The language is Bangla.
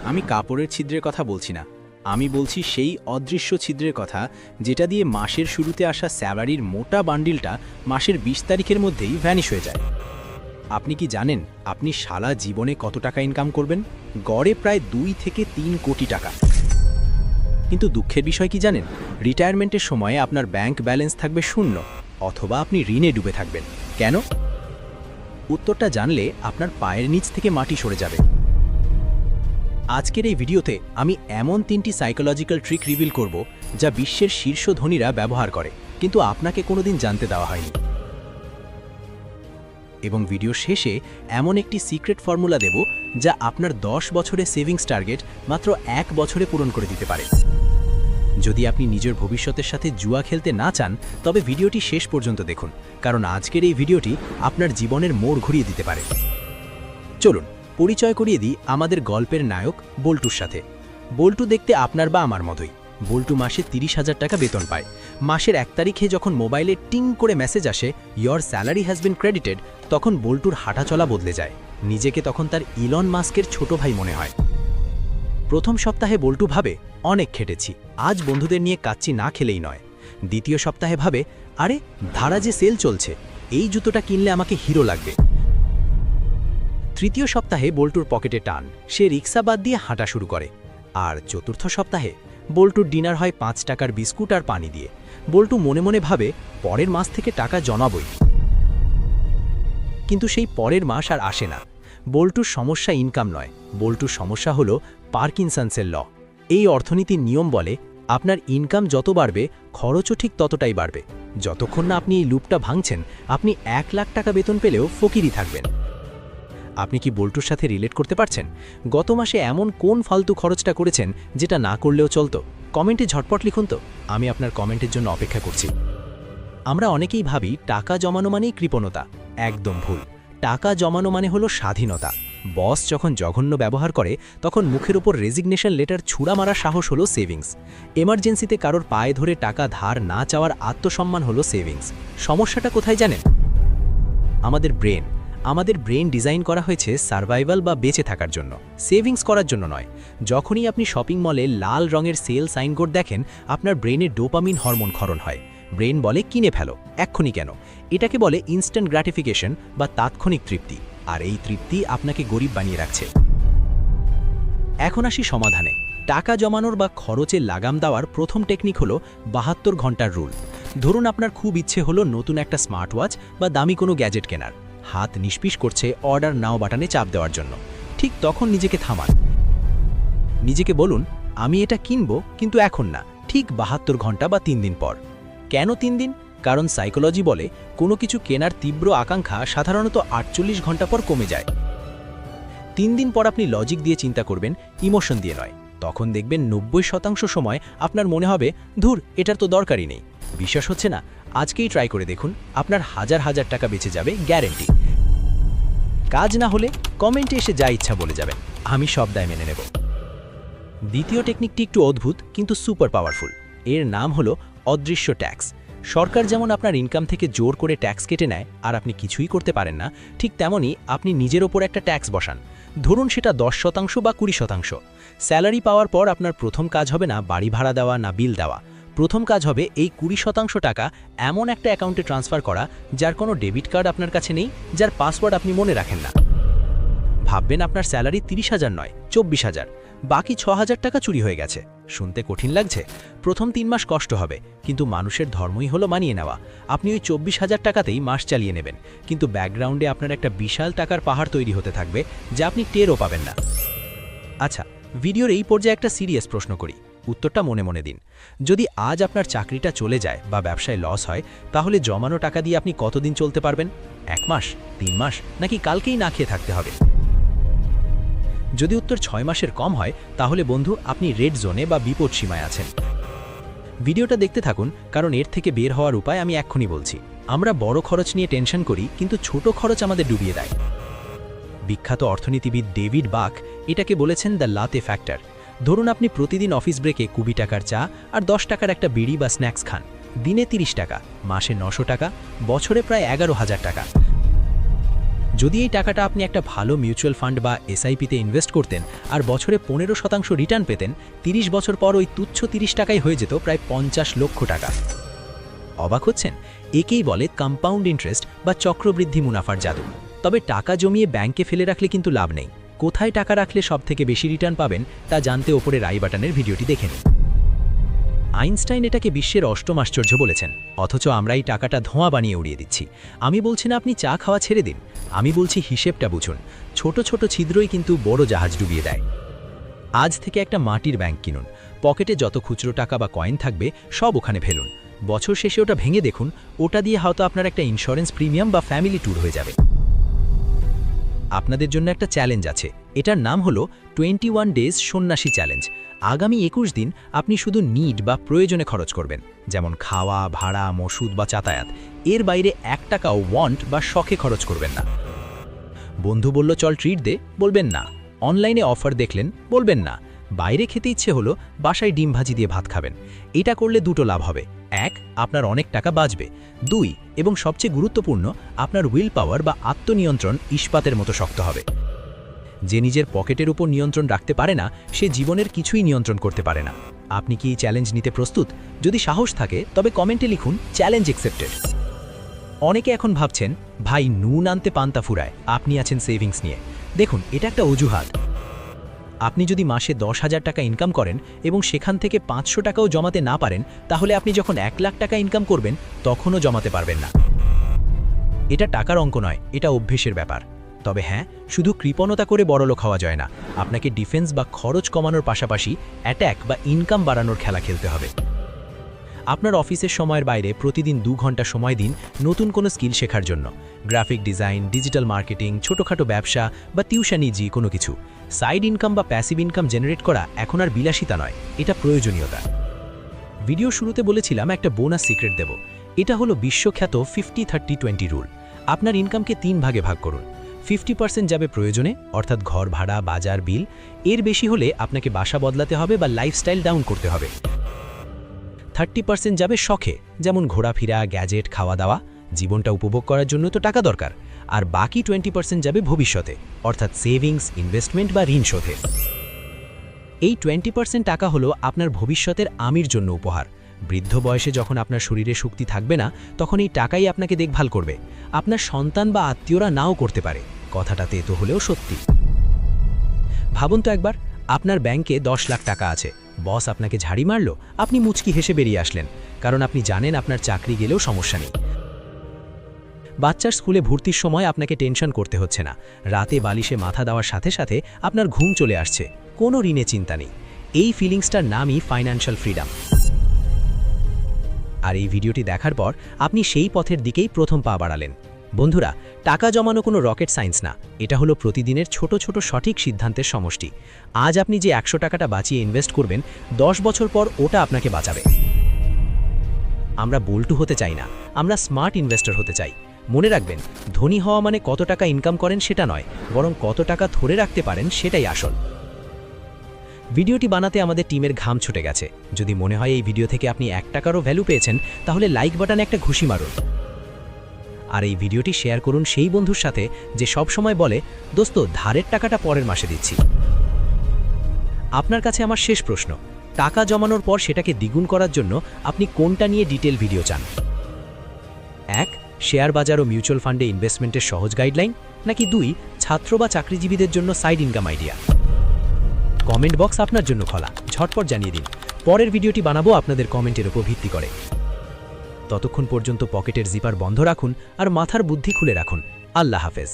আমি কাপড়ের ছিদ্রের কথা বলছি না, আমি বলছি সেই অদৃশ্য ছিদ্রের কথা যেটা দিয়ে মাসের শুরুতে আসা স্যালারির মোটা বান্ডিলটা মাসের ২০ তারিখের মধ্যেই ভ্যানিশ হয়ে যায়। আপনি কি জানেন আপনি সারা জীবনে কত টাকা ইনকাম করবেন? গড়ে প্রায় ২ থেকে ৩ কোটি টাকা। কিন্তু দুঃখের বিষয় কি জানেন? রিটায়ারমেন্টের সময়ে আপনার ব্যাংক ব্যালেন্স থাকবে শূন্য, অথবা আপনি ঋণে ডুবে থাকবেন। কেন? উত্তরটা জানলে আপনার পায়ের নিচ থেকে মাটি সরে যাবে। আজকের এই ভিডিওতে আমি এমন ৩টি সাইকোলজিক্যাল ট্রিক রিভিল করব যা বিশ্বের শীর্ষ ধনীরা ব্যবহার করে, কিন্তু আপনাকে কোনোদিন জানতে দেওয়া হয়নি। এবং ভিডিও শেষে এমন একটি সিক্রেট ফর্মুলা দেব যা আপনার ১০ বছরের সেভিংস টার্গেট মাত্র ১ বছরে পূরণ করে দিতে পারে। যদি আপনি নিজের ভবিষ্যতের সাথে জুয়া খেলতে না চান, তবে ভিডিওটি শেষ পর্যন্ত দেখুন, কারণ আজকের এই ভিডিওটি আপনার জীবনের মোড় ঘুরিয়ে দিতে পারে। চলুন পরিচয় করিয়ে দিই আমাদের গল্পের নায়ক বল্টুর সাথে। বল্টু দেখতে আপনার বা আমার মতোই। বল্টু মাসে ৩০,০০০ টাকা বেতন পায়। মাসের ১ তারিখে যখন মোবাইলে টিং করে মেসেজ আসে your salary has been credited, তখন বল্টুর হাঁটাচলা বদলে যায়। নিজেকে তখন তার ইলন মাস্কের ছোট ভাই মনে হয়। প্রথম সপ্তাহে বল্টু ভাবে অনেক খেটেছি, আজ বন্ধুদের নিয়ে কাচ্চি না খেলেই নয়। দ্বিতীয় সপ্তাহে ভাবে আরে ধারা যে সেল চলছে, এই জুতোটা কিনলে আমাকে হিরো লাগবে। তৃতীয় সপ্তাহে বল্টুর পকেটে টান, সে রিক্সা বাদ দিয়ে হাঁটা শুরু করে। আর চতুর্থ সপ্তাহে বল্টুর ডিনার হয় ৫ টাকার বিস্কুট আর পানি দিয়ে। বল্টু মনে মনে ভাবে পরের মাস থেকে টাকা জমাবই। কিন্তু সেই পরের মাস আর আসে না। বল্টুর সমস্যা ইনকাম নয়, বল্টুর সমস্যা হলো পার্কিনসন্সের ল। এই অর্থনীতির নিয়ম বলে আপনার ইনকাম যত বাড়বে খরচও ঠিক ততটাই বাড়বে। যতক্ষণ না আপনি এই লুপটা ভাঙছেন, আপনি ১ লাখ টাকা বেতন পেলেও ফকিরই থাকবেন। আপনি কি বল্টুর সাথে রিলেট করতে পারছেন? গত মাসে এমন কোন ফালতু খরচটা করেছেন যেটা না করলেও চলতো? কমেন্টে ঝটপট লিখুন তো, আমি আপনার কমেন্টের জন্য অপেক্ষা করছি। আমরা অনেকেই ভাবি টাকা জমানো মানেই কৃপণতা। একদম ভুল। টাকা জমানো মানে হলো স্বাধীনতা। বস যখন জঘন্য ব্যবহার করে, তখন মুখের ওপর রেজিগনেশন লেটার ছুঁড়া মারা সাহস হলো সেভিংস। এমার্জেন্সিতে কারোর পায়ে ধরে টাকা ধার না চাওয়ার আত্মসম্মান হলো সেভিংস। সমস্যাটা কোথায় জানেন? আমাদের ব্রেন ডিজাইন করা হয়েছে সার্ভাইভাল বা বেঁচে থাকার জন্য, সেভিংস করার জন্য নয়। যখনই আপনি শপিং মলে লাল রঙের সেল সাইনবোর্ড দেখেন, আপনার ব্রেনে ডোপামিন হরমোন ক্ষরণ হয়। ব্রেন বলে কিনে ফেলো, এক্ষুনি কেন। এটাকে বলে ইনস্ট্যান্ট গ্র্যাটিফিকেশন বা তাৎক্ষণিক তৃপ্তি। আর এই তৃপ্তি আপনাকে গরিব বানিয়ে রাখছে। এখন আসি সমাধানে। টাকা জমানোর বা খরচে লাগাম দেওয়ার প্রথম টেকনিক হলো ৭২ ঘন্টার রুল। ধরুন আপনার খুব ইচ্ছে হলো নতুন একটা স্মার্ট ওয়াচ বা দামি কোনো গ্যাজেট কেনার। হাত নিষ্পিস করছে অর্ডার নাও বাটনে চাপ দেওয়ার জন্য। ঠিক তখন নিজেকে থামান। নিজেকে বলুন আমি এটা কিনব, কিন্তু এখন না, ঠিক ৭২ ঘন্টা বা ৩ দিন পর। কেন ৩ দিন? কারণ সাইকোলজি বলে কোনো কিছু কেনার তীব্র আকাঙ্ক্ষা সাধারণত ৪৮ ঘন্টা পর কমে যায়। ৩ দিন পর আপনি লজিক দিয়ে চিন্তা করবেন, ইমোশন দিয়ে নয়। তখন দেখবেন ৯০% সময় আপনার মনে হবে ধুর, এটার তো দরকারই নেই। বিশ্বাস হচ্ছে না? আজকেই ট্রাই করে দেখুন, আপনার হাজার হাজার টাকা বেঁচে যাবে, গ্যারেন্টি। কাজ না হলে কমেন্টে এসে যা ইচ্ছা বলে যাবেন, আমি সব দায় মেনে নেব। দ্বিতীয় টেকনিকটি একটু অদ্ভুত কিন্তু সুপার পাওয়ারফুল। এর নাম হলো অদৃশ্য ট্যাক্স। সরকার যেমন আপনার ইনকাম থেকে জোর করে ট্যাক্স কেটে নেয় আর আপনি কিছুই করতে পারেন না, ঠিক তেমনই আপনি নিজের ওপর একটা ট্যাক্স বসান। ধরুন সেটা ১০% বা ২০%। স্যালারি পাওয়ার পর আপনার প্রথম কাজ হবে না বাড়ি ভাড়া দেওয়া না বিল দেওয়া। প্রথম কাজ হবে এই ২০% টাকা এমন একটা অ্যাকাউন্টে ট্রান্সফার করা যার কোনো ডেবিট কার্ড আপনার কাছে নেই, যার পাসওয়ার্ড আপনি মনে রাখেন না। ভাববেন আপনার স্যালারি ৩০,০০০ নয়, ২৪,০০০। বাকি ৬,০০০ টাকা চুরি হয়ে গেছে। শুনতে কঠিন লাগছে? প্রথম ৩ মাস কষ্ট হবে, কিন্তু মানুষের ধর্মই হলো মানিয়ে নেওয়া। আপনি ওই ২৪,০০০ টাকাতেই মাস চালিয়ে নেবেন, কিন্তু ব্যাকগ্রাউন্ডে আপনার একটা বিশাল টাকার পাহাড় তৈরি হতে থাকবে যা আপনি টেরও পাবেন না। আচ্ছা, ভিডিওর এই পর্যায়ে একটা সিরিয়াস প্রশ্ন করি, উত্তরটা মনে মনে দিন। যদি আজ আপনার চাকরিটা চলে যায় বা ব্যবসায় লস হয়, তাহলে জমানো টাকা দিয়ে আপনি কতদিন চলতে পারবেন? ১ মাস, ৩ মাস, নাকি কালকেই না খেয়ে থাকতে হবে? যদি উত্তর ৬ মাসের কম হয়, তাহলে বন্ধু আপনি রেড জোনে বা বিপদ সীমায় আছেন। ভিডিওটা দেখতে থাকুন, কারণ এর থেকে বের হওয়ার উপায় আমি এক্ষুনি বলছি। আমরা বড় খরচ নিয়ে টেনশন করি, কিন্তু ছোট খরচ আমাদের ডুবিয়ে দেয়। বিখ্যাত অর্থনীতিবিদ ডেভিড বাক এটাকে বলেছেন দ্য লাতে ফ্যাক্টর। ধরুন আপনি প্রতিদিন অফিস ব্রেকে ২০ টাকার চা আর ১০ টাকার একটা বিড়ি বা স্ন্যাক্স খান। দিনে ৩০ টাকা, মাসে ৯০০ টাকা, বছরে প্রায় ১১,০০০ টাকা। যদি এই টাকাটা আপনি একটা ভালো মিউচুয়াল ফান্ড বা এসআইপিতে ইনভেস্ট করতেন আর বছরে 15% রিটার্ন পেতেন, 30 বছর পর ওই তুচ্ছ 30 টাকায় হয়ে যেত প্রায় 50 লক্ষ টাকা। অবাক হচ্ছেন? একেই বলে কম্পাউন্ড ইন্টারেস্ট বা চক্রবৃদ্ধি মুনাফার জাদু। তবে টাকা জমিয়ে ব্যাংকে ফেলে রাখলে কিন্তু লাভ নেই। কোথায় টাকা রাখলে সবথেকে বেশি রিটার্ন পাবেন তা জানতে ওপরের আই বাটনের ভিডিওটি দেখে নিন। আইনস্টাইন এটাকে বিশ্বের অষ্টম আশ্চর্য বলেছেন, অথচ আমরা এই টাকাটা ধোঁয়া বানিয়ে উড়িয়ে দিচ্ছি। আমি বলছি না আপনি চা খাওয়া ছেড়ে দিন, আমি বলছি হিসেবটা বুঝুন। ছোট ছোট ছিদ্রই কিন্তু বড় জাহাজ ডুবিয়ে দেয়। আজ থেকে একটা মাটির ব্যাংক কিনুন, পকেটে যত খুচরো টাকা বা কয়েন থাকবে সব ওখানে ফেলুন। বছর শেষে ওটা ভেঙে দেখুন, ওটা দিয়ে হয়তো আপনার একটা ইন্স্যুরেন্স প্রিমিয়াম বা ফ্যামিলি ট্যুর হয়ে যাবে। আপনাদের জন্য একটা চ্যালেঞ্জ আছে, এটার নাম হলো 21 ডেজ সন্ন্যাসী চ্যালেঞ্জ। আগামী 21 দিন আপনি শুধু নিড বা প্রয়োজনে খরচ করবেন, যেমন খাওয়া, ভাড়া, ওষুধ বা যাতায়াত। এর বাইরে 1 টাকাও ওয়ান্ট বা শখে খরচ করবেন না। বন্ধু বলল চল ট্রিট দে, বলবেন না। অনলাইনে অফার দেখলেন, বলবেন না। বাইরে খেতে ইচ্ছে হলো, বাসায় ডিম ভাজি দিয়ে ভাত খাবেন। এটা করলে দুটো লাভ হবে, 1, আপনার অনেক টাকা বাঁচবে, 2, এবং সবচেয়ে গুরুত্বপূর্ণ, আপনার উইল পাওয়ার বা আত্মনিয়ন্ত্রণ ইস্পাতের মতো শক্ত হবে। যে নিজের পকেটের উপর নিয়ন্ত্রণ রাখতে পারে না, সে জীবনের কিছুই নিয়ন্ত্রণ করতে পারে না। আপনি কি এই চ্যালেঞ্জ নিতে প্রস্তুত? যদি সাহস থাকে তবে কমেন্টে লিখুন চ্যালেঞ্জ অ্যাকসেপ্টেড। অনেকে এখন ভাবছেন, ভাই নুন আনতে পান্তা ফুরায়, আপনি আছেন সেভিংস নিয়ে। দেখুন, এটা একটা অজুহাত। আপনি যদি মাসে 10,000 টাকা ইনকাম করেন এবং সেখান থেকে 500 টাকাও জমাতে না পারেন, তাহলে আপনি যখন 1 লাখ টাকা ইনকাম করবেন তখনও জমাতে পারবেন না। এটা টাকার অঙ্ক নয়, এটা অভ্যেসের ব্যাপার। তবে হ্যাঁ, শুধু কৃপণতা করে বড়লোক হওয়া যায় না। আপনাকে ডিফেন্স বা খরচ কমানোর পাশাপাশি অ্যাট্যাক বা ইনকাম বাড়ানোর খেলা খেলতে হবে। আপনার অফিসের সময়ের বাইরে প্রতিদিন 2 ঘন্টা সময় দিন নতুন কোনো স্কিল শেখার জন্য। গ্রাফিক ডিজাইন, ডিজিটাল মার্কেটিং, ছোটোখাটো ব্যবসা বা টিউশনি, কোনো কিছু। সাইড ইনকাম বা প্যাসিভ ইনকাম জেনারেট করা এখন আর বিলাসিতা নয়, এটা প্রয়োজনীয়তা। ভিডিও শুরুতে বলেছিলাম একটা বোনাস সিক্রেট দেব। এটা হলো বিশ্বখ্যাত 50-30-20 রুল। আপনার ইনকামকে 3 ভাগে ভাগ করুন। 50% যাবে প্রয়োজনে, অর্থাৎ ঘর ভাড়া, বাজার, বিল। এর বেশি হলে আপনাকে বাসা বদলাতে হবে বা লাইফস্টাইল ডাউন করতে হবে। 30% যাবে শখে, যেমন ঘোরাফেরা, গ্যাজেট, খাওয়া দাওয়া। জীবনটা উপভোগ করার জন্য তো টাকা দরকার। আর বাকি 20% যাবে ভবিষ্যতে, অর্থাৎ সেভিংস, ইনভেস্টমেন্ট বা ঋণ শোধে। এই 20% টাকা হলো আপনার ভবিষ্যতের আমির জন্য উপহার। বৃদ্ধ বয়সে যখন আপনার শরীরে শক্তি থাকবে না, তখন এই টাকাই আপনাকে দেখভাল করবে। আপনার সন্তান বা আত্মীয়রা নাও করতে পারে, কথাটা তেতো হলেও সত্যি। ভাবুন তো একবার, আপনার ব্যাংকে 10 লাখ টাকা আছে, বস আপনাকে ঝাড়ি মারল, আপনি মুচকি হেসে বেরিয়ে আসলেন, কারণ আপনি জানেন আপনার চাকরি গেলেও সমস্যা নেই। বাচ্চার স্কুলে ভর্তির সময় আপনাকে টেনশন করতে হচ্ছে না। রাতে বালিশে মাথা দেওয়ার সাথে সাথে আপনার ঘুম চলে আসছে, কোনো ঋণে চিন্তা নেই। এই ফিলিংসটার নামই ফাইন্যান্সিয়াল ফ্রিডম। আর এই ভিডিওটি দেখার পর আপনি সেই পথের দিকেই প্রথম পা বাড়ালেন। বন্ধুরা, টাকা জমানো কোনো রকেট সায়েন্স না, এটা হলো প্রতিদিনের ছোট ছোট সঠিক সিদ্ধান্তের সমষ্টি। আজ আপনি যে 100 টাকাটা বাঁচিয়ে ইনভেস্ট করবেন, 10 বছর পর ওটা আপনাকে বাঁচাবে। আমরা বল্টু হতে চাই না, আমরা স্মার্ট ইনভেস্টর হতে চাই। মনে রাখবেন, ধনী হওয়া মানে কত টাকা ইনকাম করেন সেটা নয়, বরং কত টাকা ধরে রাখতে পারেন সেটাই আসল। ভিডিওটি বানাতে আমাদের টিমের ঘাম ছুটে গেছে। যদি মনে হয় এই ভিডিও থেকে আপনি 1 টাকারও ভ্যালু পেয়েছেন, তাহলে লাইক বাটনে একটা ঘুষি মারুন। আর এই ভিডিওটি শেয়ার করুন সেই বন্ধুর সাথে যে সব সময় বলে, দোস্ত ধারের টাকাটা পরের মাসে দিচ্ছি। আপনার কাছে আমার শেষ প্রশ্ন, টাকা জমানোর পর সেটাকে দ্বিগুণ করার জন্য আপনি কোনটা নিয়ে ডিটেল ভিডিও চান? 1, শেয়ার বাজার ও মিউচুয়াল ফান্ডে ইনভেস্টমেন্টের সহজ গাইডলাইন, নাকি 2, ছাত্র বা চাকরিজীবীদের জন্য side income idea? Comment box আপনার জন্য খোলা, ঝটপট জানিয়ে দিন। পরের ভিডিওটি বানাবো আপনাদের কমেন্টের উপর ভিত্তি করে। ততক্ষণ পর্যন্ত পকেটের জিপার বন্ধ রাখুন আর মাথার বুদ্ধি খুলে রাখুন। আল্লাহ হাফেজ।